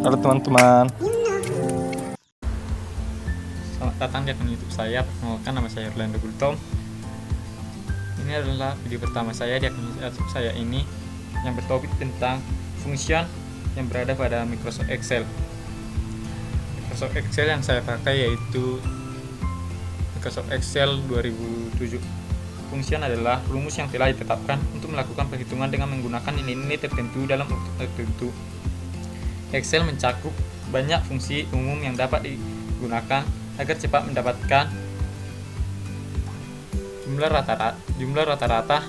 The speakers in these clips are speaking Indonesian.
Halo teman-teman. Selamat datang di akun YouTube saya. Perkenalkan, nama saya Orlando Gultom. Ini adalah video pertama saya di akun YouTube saya ini yang bertopik tentang function yang berada pada Microsoft Excel. Microsoft Excel yang saya pakai yaitu Microsoft Excel 2007. Function adalah rumus yang telah ditetapkan untuk melakukan perhitungan dengan menggunakan nilai-nilai tertentu dalam waktu tertentu. Excel mencakup banyak fungsi umum yang dapat digunakan agar cepat mendapatkan jumlah rata-rata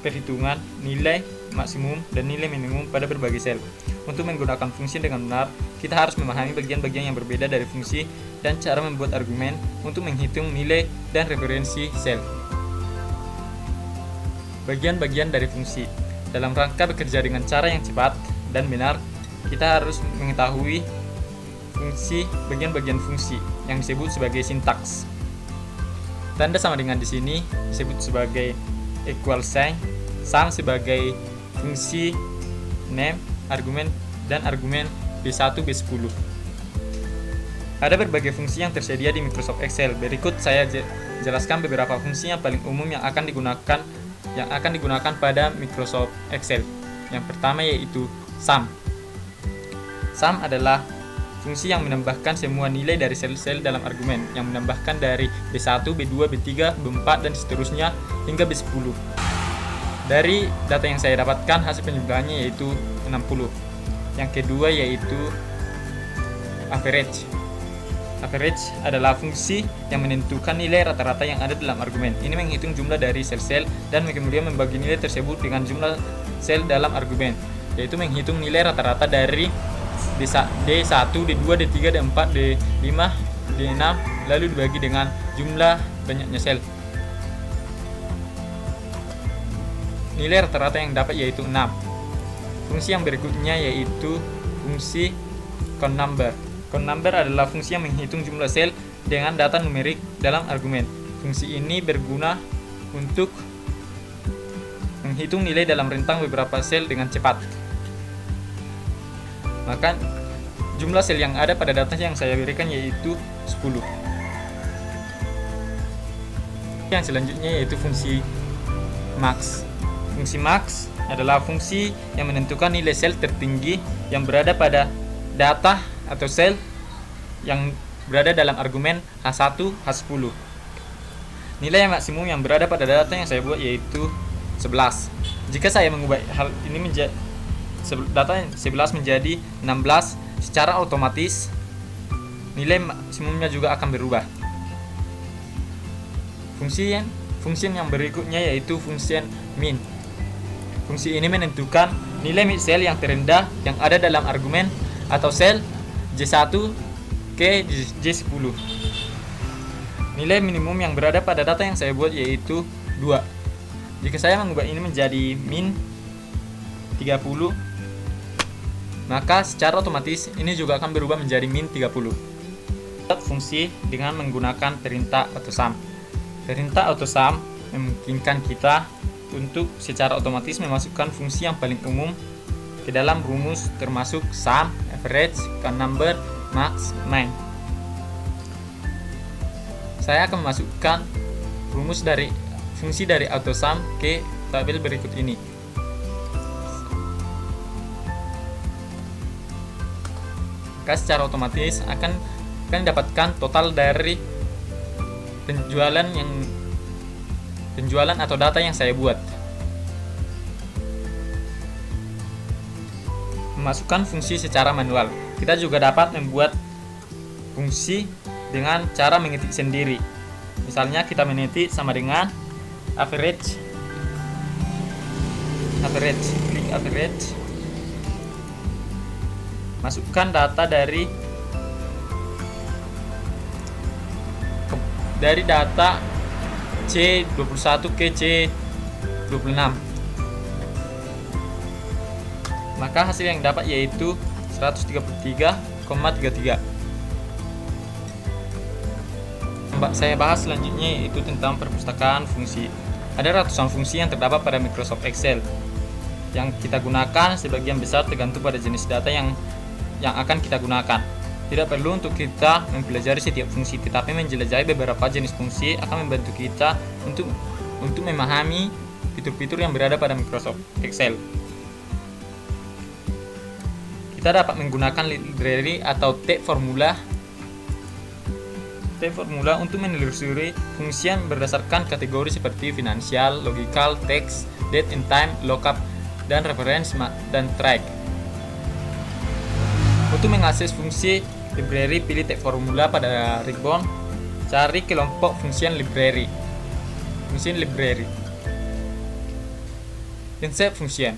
perhitungan, nilai maksimum dan nilai minimum pada berbagai sel. Untuk menggunakan fungsi dengan benar, kita harus memahami bagian-bagian yang berbeda dari fungsi dan cara membuat argumen untuk menghitung nilai dan referensi sel. Bagian-bagian dari fungsi. Dalam rangka bekerja dengan cara yang cepat dan benar, kita harus mengetahui bagian-bagian fungsi yang disebut sebagai sintaks. Tanda sama dengan di sini disebut sebagai equal sign, sum sebagai fungsi name, argumen dan argumen B1, B10. Ada berbagai fungsi yang tersedia di Microsoft Excel. Berikut saya jelaskan beberapa fungsi yang paling umum yang akan digunakan pada Microsoft Excel. Yang pertama yaitu sum. Sum adalah fungsi yang menambahkan semua nilai dari sel-sel dalam argumen, yang menambahkan dari B1, B2, B3, B4 dan seterusnya hingga B10. Dari data yang saya dapatkan, hasil penjumlahannya yaitu 60. Yang kedua yaitu average. Average adalah fungsi yang menentukan nilai rata-rata yang ada dalam argumen. Ini menghitung jumlah dari sel-sel dan kemudian membagi nilai tersebut dengan jumlah sel dalam argumen, yaitu menghitung nilai rata-rata dari D1, D2, D3, D4, D5, D6 lalu dibagi dengan jumlah banyaknya sel. Nilai rata-rata yang dapat yaitu 6. Fungsi yang berikutnya yaitu fungsi count number. Count number adalah fungsi yang menghitung jumlah sel dengan data numerik dalam argumen. Fungsi ini berguna untuk menghitung nilai dalam rentang beberapa sel dengan cepat. Maka jumlah sel yang ada pada data yang saya berikan yaitu 10. Yang selanjutnya yaitu fungsi max. Fungsi max adalah fungsi yang menentukan nilai sel tertinggi yang berada pada data atau sel yang berada dalam argumen H1, H10. Nilai maksimum yang berada pada data yang saya buat yaitu 11. Jika saya mengubah hal ini menjadi data 11 menjadi 16, secara otomatis nilai maksimumnya juga akan berubah. Fungsi yang berikutnya yaitu fungsi min. Fungsi ini menentukan nilai sel yang terendah yang ada dalam argumen atau sel J1 ke J10. Nilai minimum yang berada pada data yang saya buat yaitu 2. Jika saya mengubah ini menjadi min 30, maka secara otomatis ini juga akan berubah menjadi min 30. Fungsi dengan menggunakan perintah AutoSum. Perintah AutoSum memungkinkan kita untuk secara otomatis memasukkan fungsi yang paling umum ke dalam rumus, termasuk sum, average, count number, max, min. Saya akan memasukkan rumus dari fungsi dari AutoSum ke tabel berikut ini. Maka secara otomatis akan mendapatkan total dari penjualan atau data yang saya buat. Memasukkan fungsi secara manual. Kita juga dapat membuat fungsi dengan cara mengetik sendiri. Misalnya kita mengetik sama dengan average, klik average, masukkan data dari data C21 ke C26. Maka hasil yang dapat yaitu 133,33. Saya bahas selanjutnya yaitu tentang perpustakaan fungsi. Ada ratusan fungsi yang terdapat pada Microsoft Excel. yang kita gunakan sebagian besar tergantung pada jenis data yang akan kita gunakan. Tidak perlu untuk kita mempelajari setiap fungsi, tetapi menjelajahi beberapa jenis fungsi akan membantu kita untuk memahami fitur-fitur yang berada pada Microsoft Excel. Kita dapat menggunakan library atau tag formula untuk menelusuri fungsi yang berdasarkan kategori seperti finansial, logical, text, date and time, lookup, dan reference dan track. Untuk mengakses fungsi library, pilih tag formula pada ribbon, cari kelompok function library. Insert function.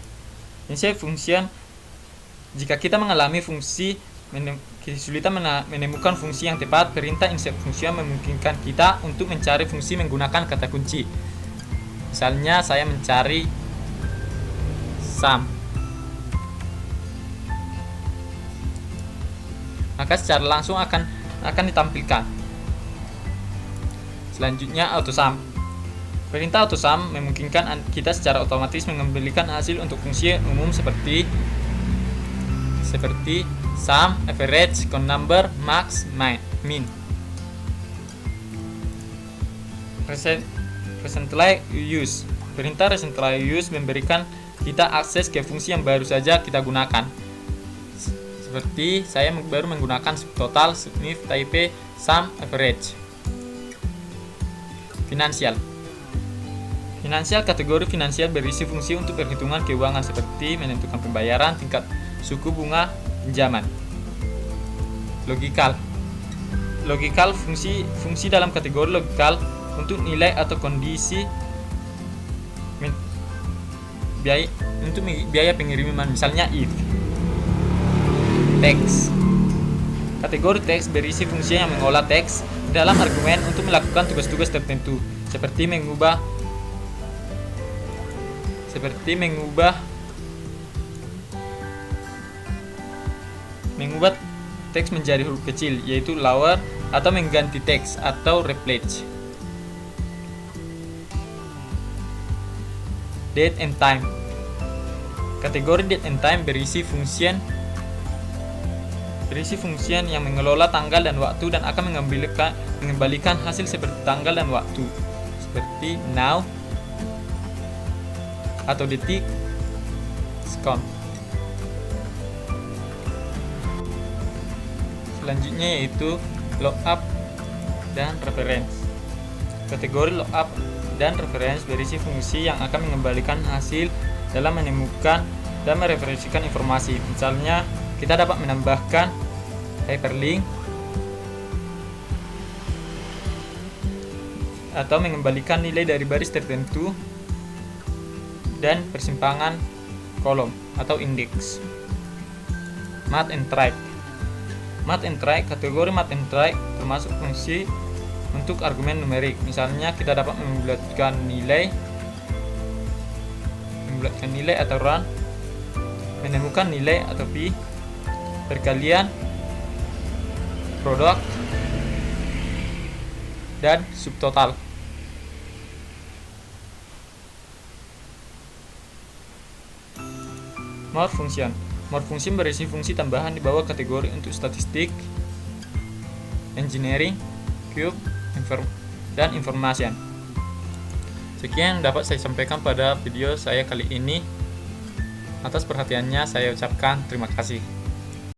Jika kita mengalami kesulitan menemukan fungsi yang tepat, perintah insert function memungkinkan kita untuk mencari fungsi menggunakan kata kunci. Misalnya saya mencari sum, maka secara langsung akan ditampilkan. Selanjutnya AutoSum. Perintah AutoSum memungkinkan kita secara otomatis mengembalikan hasil untuk fungsi umum seperti sum, average, count number, max, min. Recently use. Perintah recently use memberikan kita akses ke fungsi yang baru saja kita gunakan. Seperti saya baru menggunakan subtotal, submif, type, sum, average. Finansial. Kategori finansial berisi fungsi untuk perhitungan keuangan seperti menentukan pembayaran, tingkat suku bunga pinjaman. Logical fungsi dalam kategori logical untuk nilai atau kondisi biaya pengiriman, misalnya if. Teks. Kategori teks berisi fungsi yang mengolah teks dalam argumen untuk melakukan tugas-tugas tertentu seperti mengubah teks menjadi huruf kecil, yaitu lower, atau mengganti teks atau replace. Date and time. Kategori date and time berisi fungsi yang mengelola tanggal dan waktu dan akan mengembalikan hasil seperti tanggal dan waktu, seperti now atau detik, second. Selanjutnya yaitu lookup dan reference. Kategori lookup dan reference berisi fungsi yang akan mengembalikan hasil dalam menemukan dan mereferensikan informasi. Misalnya, kita dapat menambahkan hyperlink atau mengembalikan nilai dari baris tertentu dan persimpangan kolom atau indeks. Math and track. Kategori math and track termasuk fungsi untuk argumen numerik. Misalnya, kita dapat membulatkan nilai atau run, menemukan nilai atau pi, perkalian, produk, dan subtotal. More function berisi fungsi tambahan di bawah kategori untuk statistik, engineering, cube, dan information. Sekian yang dapat saya sampaikan pada video saya kali ini. Atas perhatiannya saya ucapkan terima kasih.